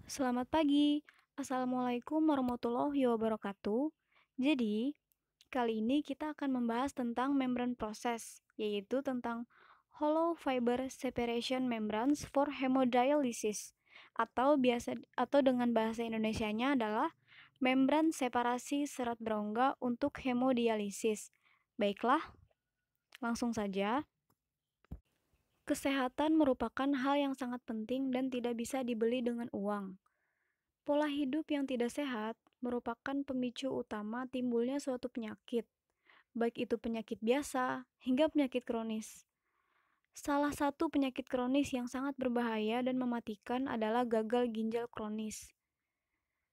Selamat pagi. Assalamualaikum warahmatullahi wabarakatuh. Jadi, kali ini kita akan membahas tentang membran proses, yaitu tentang hollow fiber separation membranes for hemodialysis atau dengan bahasa Indonesianya adalah membran separasi serat berongga untuk hemodialisis. Baiklah, langsung saja. Kesehatan merupakan hal yang sangat penting dan tidak bisa dibeli dengan uang. Pola hidup yang tidak sehat merupakan pemicu utama timbulnya suatu penyakit, baik itu penyakit biasa hingga penyakit kronis. Salah satu penyakit kronis yang sangat berbahaya dan mematikan adalah gagal ginjal kronis.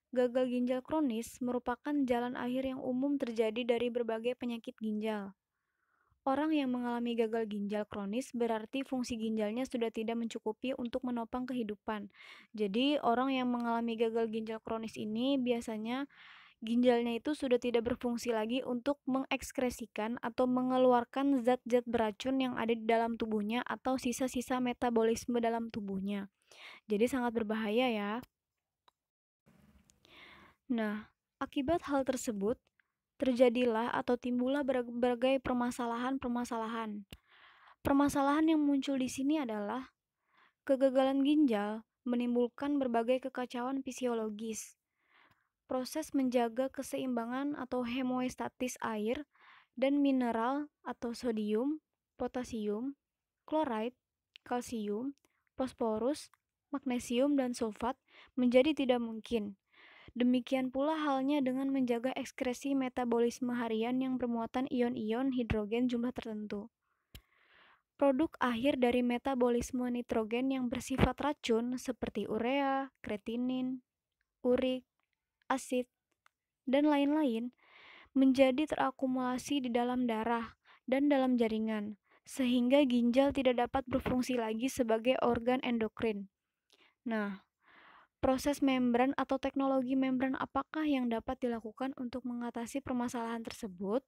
Gagal ginjal kronis merupakan jalan akhir yang umum terjadi dari berbagai penyakit ginjal. Orang yang mengalami gagal ginjal kronis berarti fungsi ginjalnya sudah tidak mencukupi untuk menopang kehidupan. Jadi, orang yang mengalami gagal ginjal kronis ini biasanya ginjalnya itu sudah tidak berfungsi lagi untuk mengekskresikan atau mengeluarkan zat-zat beracun yang ada di dalam tubuhnya atau sisa-sisa metabolisme dalam tubuhnya. Jadi sangat berbahaya ya. Nah, akibat hal tersebut, terjadilah atau timbullah berbagai permasalahan-permasalahan. Permasalahan yang muncul di sini adalah kegagalan ginjal menimbulkan berbagai kekacauan fisiologis. Proses menjaga keseimbangan atau hemostatis air dan mineral atau sodium, potasium, klorida, kalsium, fosforus, magnesium, dan sulfat menjadi tidak mungkin. Demikian pula halnya dengan menjaga ekskresi metabolisme harian yang bermuatan ion-ion hidrogen jumlah tertentu. Produk akhir dari metabolisme nitrogen yang bersifat racun seperti urea, kreatinin, urik, asid, dan lain-lain menjadi terakumulasi di dalam darah dan dalam jaringan, sehingga ginjal tidak dapat berfungsi lagi sebagai organ endokrin. Nah, proses membran atau teknologi membran apakah yang dapat dilakukan untuk mengatasi permasalahan tersebut?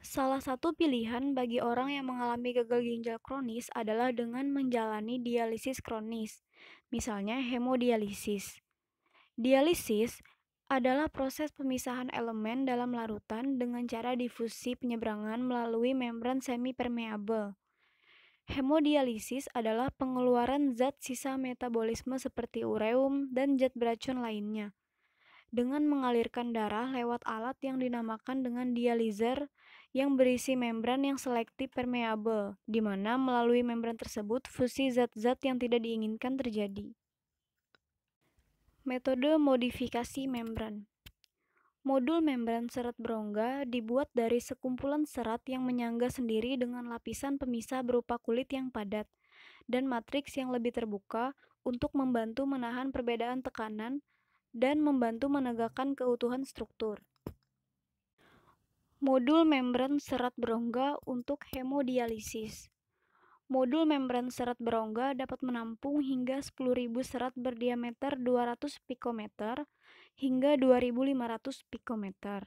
Salah satu pilihan bagi orang yang mengalami gagal ginjal kronis adalah dengan menjalani dialisis kronis, misalnya hemodialisis. Dialisis adalah proses pemisahan elemen dalam larutan dengan cara difusi penyeberangan melalui membran semi-permeabel. Hemodialisis adalah pengeluaran zat sisa metabolisme seperti ureum dan zat beracun lainnya dengan mengalirkan darah lewat alat yang dinamakan dengan dializer yang berisi membran yang selektif permeabel, di mana melalui membran tersebut fusi zat-zat yang tidak diinginkan terjadi. Metode modifikasi membran. Modul membran serat berongga dibuat dari sekumpulan serat yang menyangga sendiri dengan lapisan pemisah berupa kulit yang padat dan matriks yang lebih terbuka untuk membantu menahan perbedaan tekanan dan membantu menegakkan keutuhan struktur. Modul membran serat berongga untuk hemodialisis. Modul membran serat berongga dapat menampung hingga 10.000 serat berdiameter 200 pikometer hingga 2.500 pikometer.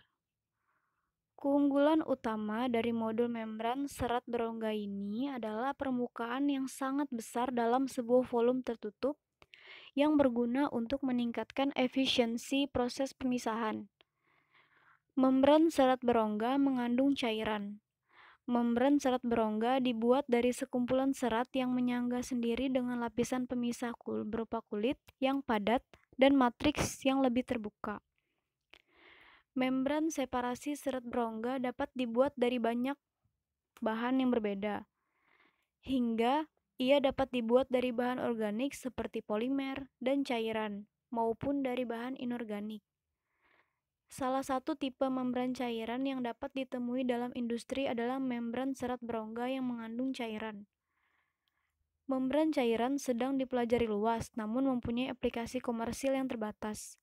Keunggulan utama dari modul membran serat berongga ini adalah permukaan yang sangat besar dalam sebuah volume tertutup yang berguna untuk meningkatkan efisiensi proses pemisahan. Membran serat berongga mengandung cairan. Membran serat berongga dibuat dari sekumpulan serat yang menyangga sendiri dengan lapisan pemisah berupa kulit yang padat dan matriks yang lebih terbuka. Membran separasi serat berongga dapat dibuat dari banyak bahan yang berbeda, hingga ia dapat dibuat dari bahan organik seperti polimer dan cairan, maupun dari bahan inorganik. Salah satu tipe membran cairan yang dapat ditemui dalam industri adalah membran serat berongga yang mengandung cairan. Membran cairan sedang dipelajari luas, namun mempunyai aplikasi komersil yang terbatas.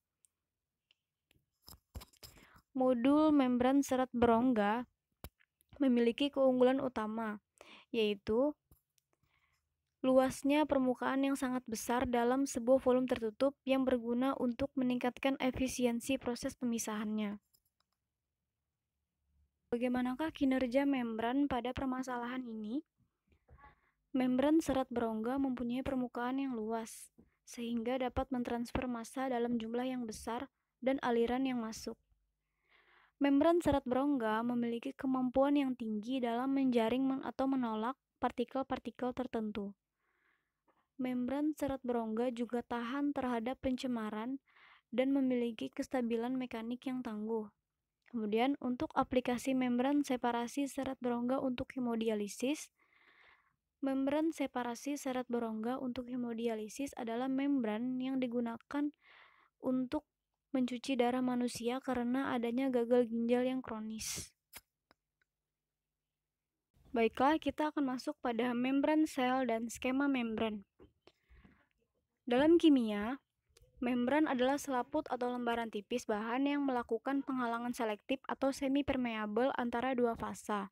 Modul membran serat berongga memiliki keunggulan utama, yaitu luasnya permukaan yang sangat besar dalam sebuah volume tertutup yang berguna untuk meningkatkan efisiensi proses pemisahannya. Bagaimanakah kinerja membran pada permasalahan ini? Membran serat berongga mempunyai permukaan yang luas, sehingga dapat mentransfer massa dalam jumlah yang besar dan aliran yang masuk. Membran serat berongga memiliki kemampuan yang tinggi dalam menjaring atau menolak partikel-partikel tertentu. Membran serat berongga juga tahan terhadap pencemaran dan memiliki kestabilan mekanik yang tangguh. Kemudian, untuk aplikasi membran separasi serat berongga untuk hemodialisis, membran separasi serat berongga untuk hemodialisis adalah membran yang digunakan untuk mencuci darah manusia karena adanya gagal ginjal yang kronis. Baiklah, kita akan masuk pada membran sel dan skema membran. Dalam kimia, membran adalah selaput atau lembaran tipis bahan yang melakukan penghalangan selektif atau semi-permeabel antara dua fasa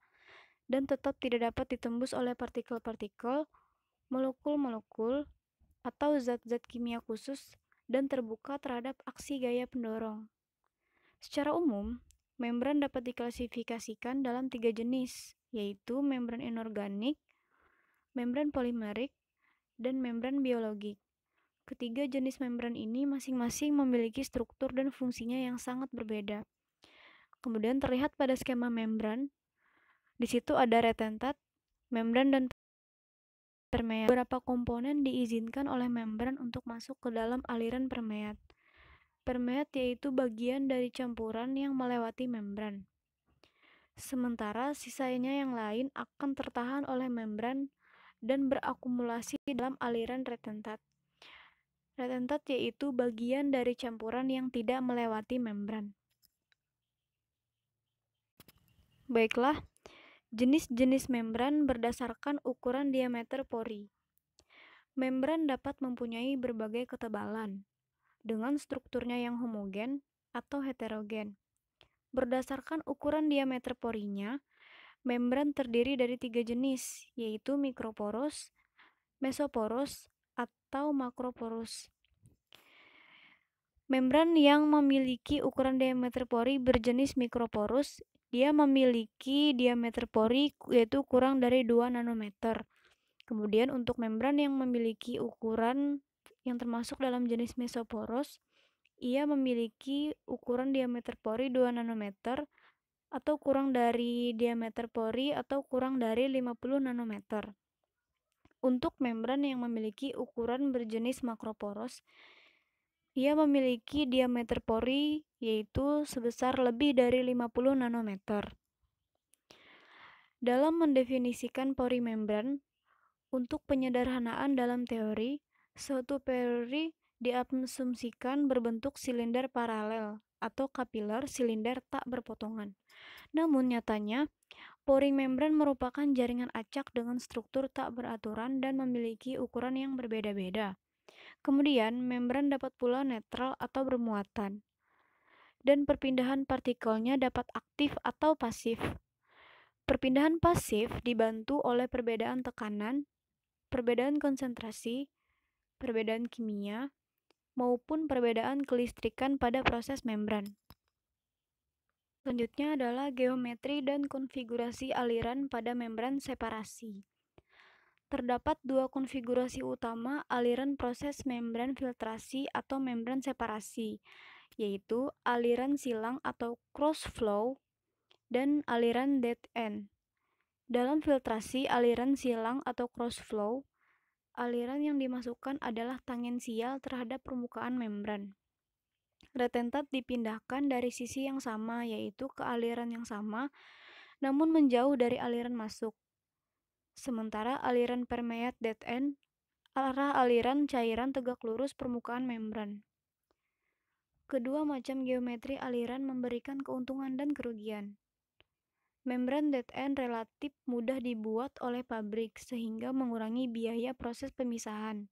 dan tetap tidak dapat ditembus oleh partikel-partikel, molekul-molekul, atau zat-zat kimia khusus dan terbuka terhadap aksi gaya pendorong. Secara umum, membran dapat diklasifikasikan dalam 3 jenis, yaitu membran inorganik, membran polimerik, dan membran biologik. Ketiga jenis membran ini masing-masing memiliki struktur dan fungsinya yang sangat berbeda. Kemudian terlihat pada skema membran, di situ ada retentat, membran, dan permeat. Beberapa komponen diizinkan oleh membran untuk masuk ke dalam aliran permeat. Permeat yaitu bagian dari campuran yang melewati membran. Sementara sisanya yang lain akan tertahan oleh membran dan berakumulasi dalam aliran retentat. Retentat yaitu bagian dari campuran yang tidak melewati membran. Baiklah, jenis-jenis membran berdasarkan ukuran diameter pori. Membran dapat mempunyai berbagai ketebalan, dengan strukturnya yang homogen atau heterogen. Berdasarkan ukuran diameter porinya, membran terdiri dari 3 jenis, yaitu mikroporos, mesoporos, atau makroporos. Membran yang memiliki ukuran diameter pori berjenis mikroporus, dia memiliki diameter pori yaitu kurang dari 2 nanometer. Kemudian untuk membran yang memiliki ukuran yang termasuk dalam jenis mesoporos, ia memiliki ukuran diameter pori 2 nanometer atau kurang dari diameter pori atau kurang dari 50 nanometer. Untuk membran yang memiliki ukuran berjenis makroporos, ia memiliki diameter pori yaitu sebesar lebih dari 50 nanometer. Dalam mendefinisikan pori membran, untuk penyederhanaan dalam teori, suatu pori diasumsikan berbentuk silinder paralel atau kapiler silinder tak berpotongan. Namun nyatanya, pori membran merupakan jaringan acak dengan struktur tak beraturan dan memiliki ukuran yang berbeda-beda. Kemudian, membran dapat pula netral atau bermuatan, dan perpindahan partikelnya dapat aktif atau pasif. Perpindahan pasif dibantu oleh perbedaan tekanan, perbedaan konsentrasi, perbedaan kimia, maupun perbedaan kelistrikan pada proses membran. Selanjutnya adalah geometri dan konfigurasi aliran pada membran separasi. Terdapat 2 konfigurasi utama aliran proses membran filtrasi atau membran separasi, yaitu aliran silang atau cross flow dan aliran dead end. Dalam filtrasi aliran silang atau cross flow, aliran yang dimasukkan adalah tangensial terhadap permukaan membran. Retentat dipindahkan dari sisi yang sama, yaitu ke aliran yang sama, namun menjauh dari aliran masuk. Sementara aliran permeat dead end arah aliran cairan tegak lurus permukaan membran. Kedua macam geometri aliran memberikan keuntungan dan kerugian. Membran dead end relatif mudah dibuat oleh pabrik sehingga mengurangi biaya proses pemisahan.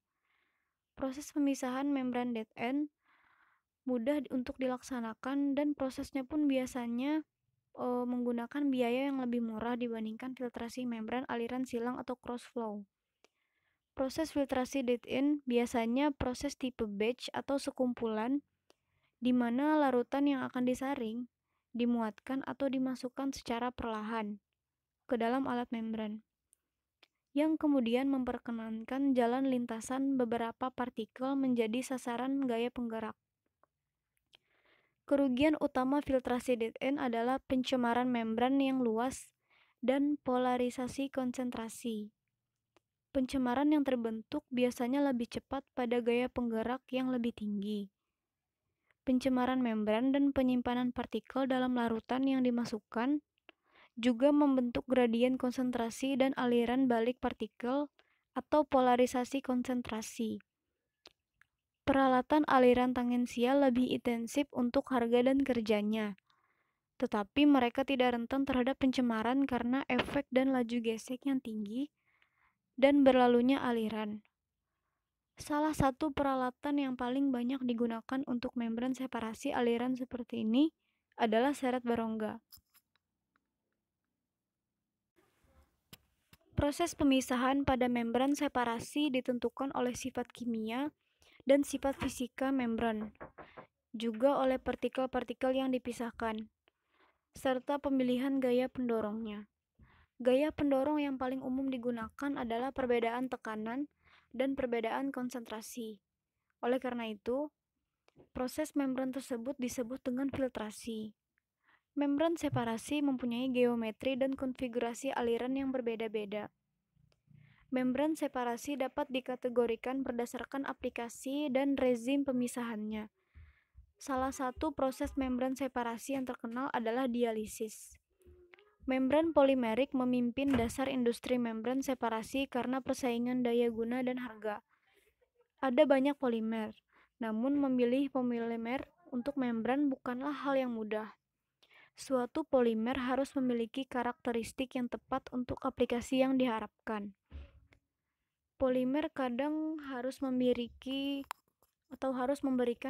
Proses pemisahan membran dead end mudah untuk dilaksanakan dan prosesnya pun biasanya menggunakan biaya yang lebih murah dibandingkan filtrasi membran aliran silang atau cross flow. Proses filtrasi dead end biasanya proses tipe batch atau sekumpulan, di mana larutan yang akan disaring, dimuatkan atau dimasukkan secara perlahan ke dalam alat membran. yang kemudian memperkenankan jalan lintasan beberapa partikel menjadi sasaran gaya penggerak. Kerugian utama filtrasi dead end adalah pencemaran membran yang luas dan polarisasi konsentrasi. Pencemaran yang terbentuk biasanya lebih cepat pada gaya penggerak yang lebih tinggi. Pencemaran membran dan penyimpanan partikel dalam larutan yang dimasukkan juga membentuk gradien konsentrasi dan aliran balik partikel atau polarisasi konsentrasi. Peralatan aliran tangensial lebih intensif untuk harga dan kerjanya, tetapi mereka tidak rentan terhadap pencemaran karena efek dan laju gesek yang tinggi dan berlalunya aliran. Salah satu peralatan yang paling banyak digunakan untuk membran separasi aliran seperti ini adalah seret berongga. Proses pemisahan pada membran separasi ditentukan oleh sifat kimia dan sifat fisika membran, juga oleh partikel-partikel yang dipisahkan, serta pemilihan gaya pendorongnya. Gaya pendorong yang paling umum digunakan adalah perbedaan tekanan dan perbedaan konsentrasi. Oleh karena itu, proses membran tersebut disebut dengan filtrasi. Membran separasi mempunyai geometri dan konfigurasi aliran yang berbeda-beda. Membran separasi dapat dikategorikan berdasarkan aplikasi dan rezim pemisahannya. Salah satu proses membran separasi yang terkenal adalah dialisis. Membran polimerik memimpin dasar industri membran separasi karena persaingan daya guna dan harga. Ada banyak polimer, namun memilih polimer untuk membran bukanlah hal yang mudah. Suatu polimer harus memiliki karakteristik yang tepat untuk aplikasi yang diharapkan. Polimer kadang harus memberikan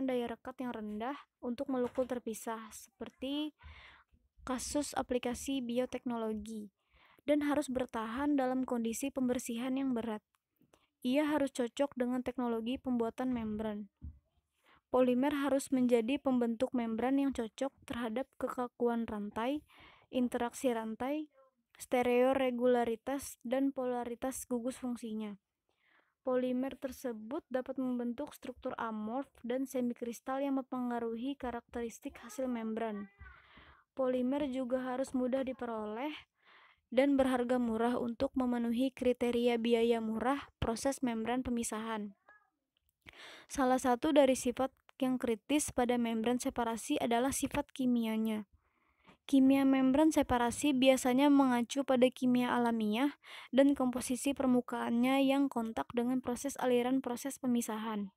daya rekat yang rendah untuk molekul terpisah, seperti kasus aplikasi bioteknologi, dan harus bertahan dalam kondisi pembersihan yang berat. Ia harus cocok dengan teknologi pembuatan membran. Polimer harus menjadi pembentuk membran yang cocok terhadap kekakuan rantai, interaksi rantai, stereoregularitas, dan polaritas gugus fungsinya. Polimer tersebut dapat membentuk struktur amorf dan semikristal yang mempengaruhi karakteristik hasil membran. Polimer juga harus mudah diperoleh dan berharga murah untuk memenuhi kriteria biaya murah proses membran pemisahan. Salah satu dari sifat yang kritis pada membran separasi adalah sifat kimianya. Kimia membran separasi biasanya mengacu pada kimia alamiah dan komposisi permukaannya yang kontak dengan proses aliran proses pemisahan.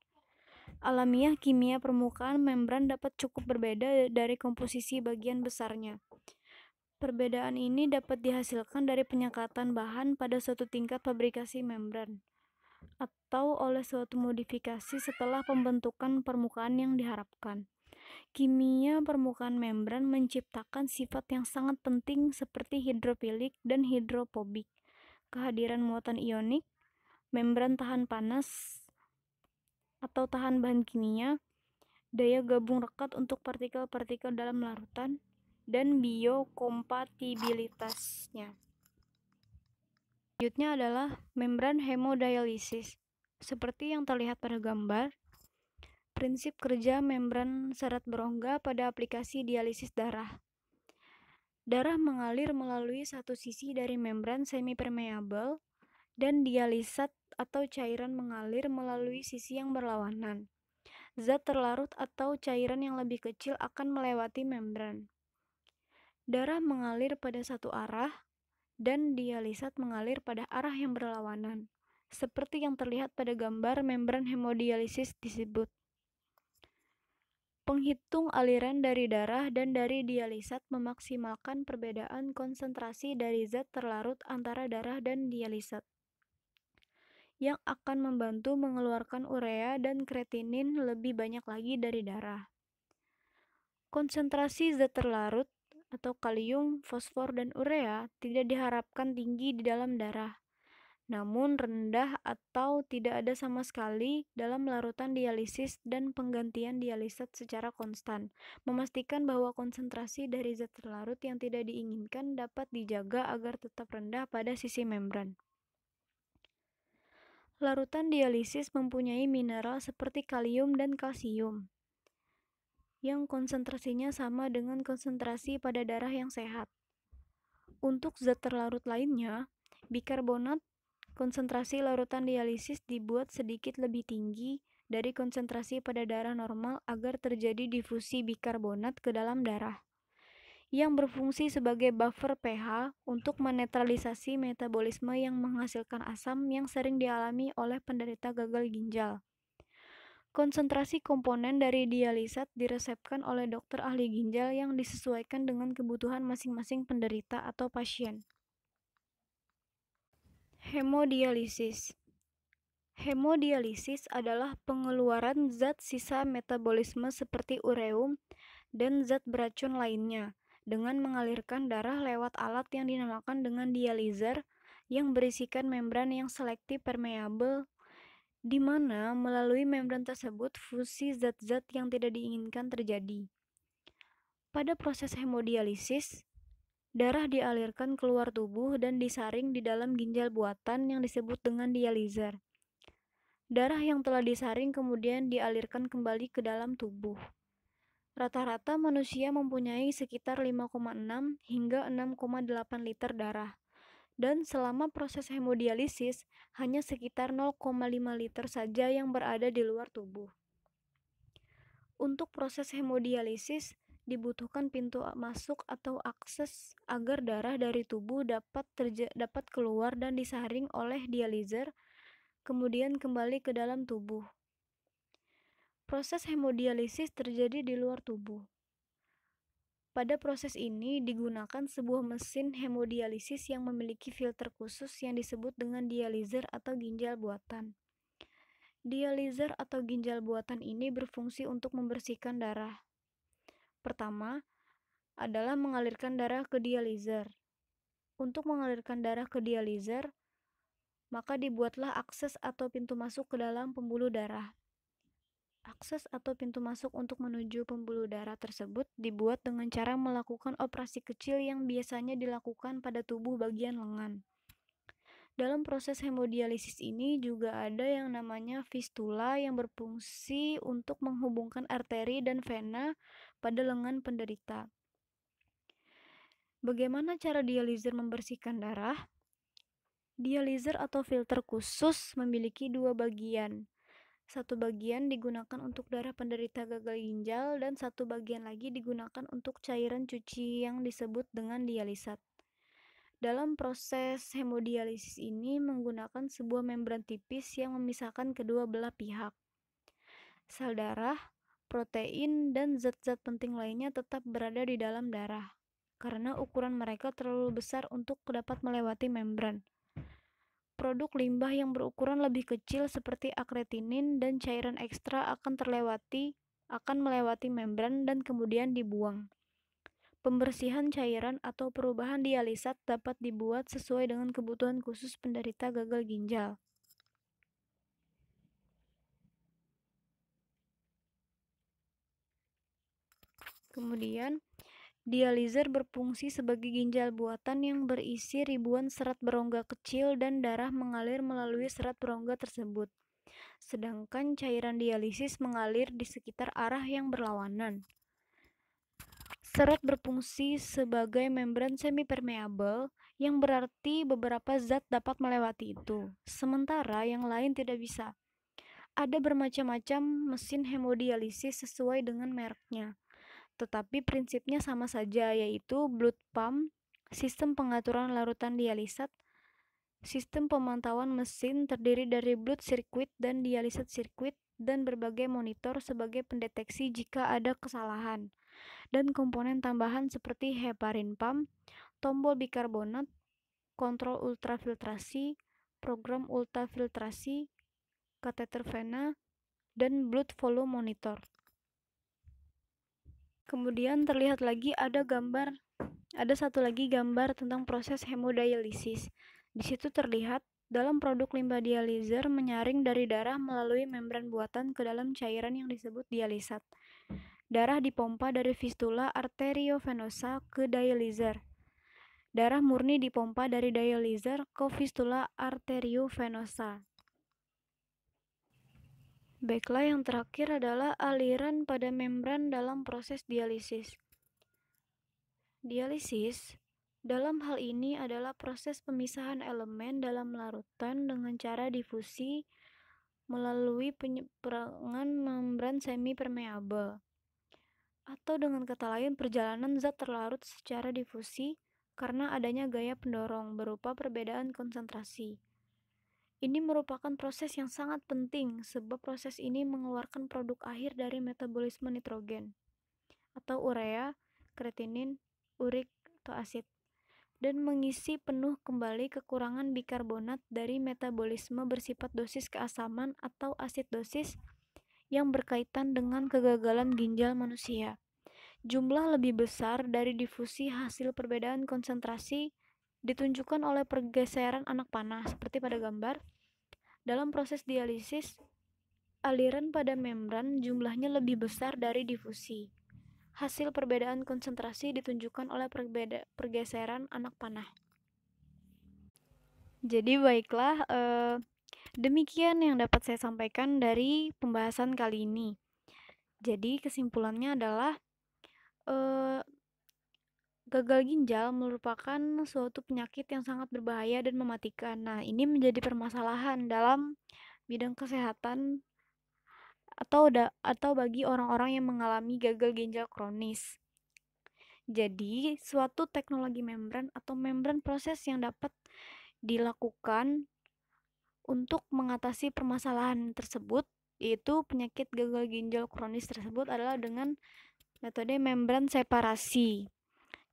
Alamiah kimia permukaan membran dapat cukup berbeda dari komposisi bagian besarnya. Perbedaan ini dapat dihasilkan dari penyekatan bahan pada suatu tingkat fabrikasi membran, atau oleh suatu modifikasi setelah pembentukan permukaan yang diharapkan. Kimia permukaan membran menciptakan sifat yang sangat penting seperti hidrofilik dan hidrofobik, kehadiran muatan ionik, membran tahan panas atau tahan bahan kimia, daya gabung rekat untuk partikel-partikel dalam larutan, dan biokompatibilitasnya. Selanjutnya adalah membran hemodialisis. Seperti yang terlihat pada gambar, prinsip kerja membran seret berongga pada aplikasi dialisis darah. Darah mengalir melalui satu sisi dari membran semi-permeabel dan dialisat atau cairan mengalir melalui sisi yang berlawanan. Zat terlarut atau cairan yang lebih kecil akan melewati membran. Darah mengalir pada satu arah dan dialisat mengalir pada arah yang berlawanan, seperti yang terlihat pada gambar membran hemodialisis disebut. Penghitung aliran dari darah dan dari dialisat memaksimalkan perbedaan konsentrasi dari zat terlarut antara darah dan dialisat, yang akan membantu mengeluarkan urea dan kreatinin lebih banyak lagi dari darah. Konsentrasi zat terlarut atau kalium, fosfor, dan urea tidak diharapkan tinggi di dalam darah, namun rendah atau tidak ada sama sekali dalam larutan dialisis dan penggantian dialisat secara konstan, memastikan bahwa konsentrasi dari zat terlarut yang tidak diinginkan dapat dijaga agar tetap rendah pada sisi membran. Larutan dialisis mempunyai mineral seperti kalium dan kalsium yang konsentrasinya sama dengan konsentrasi pada darah yang sehat. Untuk zat terlarut lainnya, bikarbonat, konsentrasi larutan dialisis dibuat sedikit lebih tinggi dari konsentrasi pada darah normal agar terjadi difusi bikarbonat ke dalam darah, yang berfungsi sebagai buffer pH untuk menetralisasi metabolisme yang menghasilkan asam yang sering dialami oleh penderita gagal ginjal. Konsentrasi komponen dari dialisat diresepkan oleh dokter ahli ginjal yang disesuaikan dengan kebutuhan masing-masing penderita atau pasien. Hemodialisis. Hemodialisis adalah pengeluaran zat sisa metabolisme seperti ureum dan zat beracun lainnya dengan mengalirkan darah lewat alat yang dinamakan dengan dializer yang berisikan membran yang selektif permeabel, di mana melalui membran tersebut fusi zat-zat yang tidak diinginkan terjadi. Pada proses hemodialisis, darah dialirkan keluar tubuh dan disaring di dalam ginjal buatan yang disebut dengan dializer. Darah yang telah disaring kemudian dialirkan kembali ke dalam tubuh. Rata-rata manusia mempunyai sekitar 5,6 hingga 6,8 liter darah, dan selama proses hemodialisis hanya sekitar 0,5 liter saja yang berada di luar tubuh. Untuk proses hemodialisis dibutuhkan pintu masuk atau akses agar darah dari tubuh dapat keluar dan disaring oleh dializer, kemudian kembali ke dalam tubuh. Proses hemodialisis terjadi di luar tubuh. Pada proses ini digunakan sebuah mesin hemodialisis yang memiliki filter khusus yang disebut dengan dializer atau ginjal buatan. Dializer atau ginjal buatan ini berfungsi untuk membersihkan darah. Pertama adalah mengalirkan darah ke dializer. Untuk mengalirkan darah ke dializer, maka dibuatlah akses atau pintu masuk ke dalam pembuluh darah. Akses atau pintu masuk untuk menuju pembuluh darah tersebut dibuat dengan cara melakukan operasi kecil yang biasanya dilakukan pada tubuh bagian lengan. Dalam proses hemodialisis ini juga ada yang namanya fistula yang berfungsi untuk menghubungkan arteri dan vena pada lengan penderita. Bagaimana cara dializer membersihkan darah? Dializer atau filter khusus memiliki dua bagian. Satu bagian digunakan untuk darah penderita gagal ginjal dan satu bagian lagi digunakan untuk cairan cuci yang disebut dengan dialisat. Dalam proses hemodialisis ini menggunakan sebuah membran tipis yang memisahkan kedua belah pihak. Sel darah, protein, dan zat-zat penting lainnya tetap berada di dalam darah karena ukuran mereka terlalu besar untuk dapat melewati membran. Produk limbah yang berukuran lebih kecil seperti akretinin dan cairan ekstra akan melewati membran dan kemudian dibuang. Pembersihan cairan atau perubahan dialisat dapat dibuat sesuai dengan kebutuhan khusus penderita gagal ginjal. Kemudian, dializer berfungsi sebagai ginjal buatan yang berisi ribuan serat berongga kecil dan darah mengalir melalui serat berongga tersebut. Sedangkan cairan dialisis mengalir di sekitar arah yang berlawanan. Serat berfungsi sebagai membran semi-permeabel, yang berarti beberapa zat dapat melewati itu, sementara yang lain tidak bisa. Ada bermacam-macam mesin hemodialisis sesuai dengan mereknya, tetapi prinsipnya sama saja, yaitu blood pump, sistem pengaturan larutan dialisat, sistem pemantauan mesin terdiri dari blood circuit dan dialisat circuit, dan berbagai monitor sebagai pendeteksi jika ada kesalahan, dan komponen tambahan seperti heparin pump, tombol bikarbonat, kontrol ultrafiltrasi, program ultrafiltrasi, kateter vena, dan blood volume monitor. Kemudian terlihat lagi ada satu lagi gambar tentang proses hemodialisis. Di situ terlihat dalam produk limbah dializer menyaring dari darah melalui membran buatan ke dalam cairan yang disebut dialisat. Darah dipompa dari fistula arteriovenosa ke dializer. Darah murni dipompa dari dializer ke fistula arteriovenosa. Baiklah, yang terakhir adalah aliran pada membran dalam proses dialisis. Dialisis dalam hal ini adalah proses pemisahan elemen dalam larutan dengan cara difusi melalui penyeberangan membran semi permeabel. Atau dengan kata lain, perjalanan zat terlarut secara difusi karena adanya gaya pendorong berupa perbedaan konsentrasi. Ini merupakan proses yang sangat penting sebab proses ini mengeluarkan produk akhir dari metabolisme nitrogen atau urea, kreatinin, urik, atau asid, dan mengisi penuh kembali kekurangan bikarbonat dari metabolisme bersifat dosis keasaman atau asidosis yang berkaitan dengan kegagalan ginjal manusia. Jumlah lebih besar dari difusi hasil perbedaan konsentrasi ditunjukkan oleh pergeseran anak panah seperti pada gambar. Dalam proses dialisis, aliran pada membran jumlahnya lebih besar dari difusi. Hasil perbedaan konsentrasi ditunjukkan oleh pergeseran anak panah. Jadi baiklah, demikian yang dapat saya sampaikan dari pembahasan kali ini. Jadi kesimpulannya adalah gagal ginjal merupakan suatu penyakit yang sangat berbahaya dan mematikan. Nah, ini menjadi permasalahan dalam bidang kesehatan atau bagi orang-orang yang mengalami gagal ginjal kronis. Jadi, suatu teknologi membran atau membran proses yang dapat dilakukan untuk mengatasi permasalahan tersebut, yaitu penyakit gagal ginjal kronis tersebut adalah dengan metode membran separasi.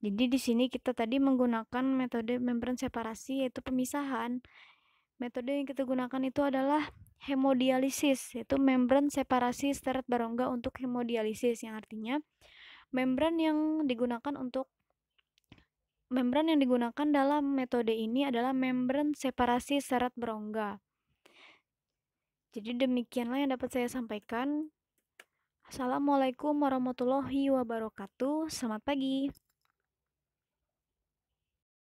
Jadi di sini kita tadi menggunakan metode membran separasi, yaitu pemisahan. Metode yang kita gunakan itu adalah hemodialisis, yaitu membran separasi seret barongga untuk hemodialisis, yang artinya membran yang digunakan dalam metode ini adalah membran separasi seret berongga. Jadi demikianlah yang dapat saya sampaikan. Assalamualaikum warahmatullahi wabarakatuh. Selamat pagi.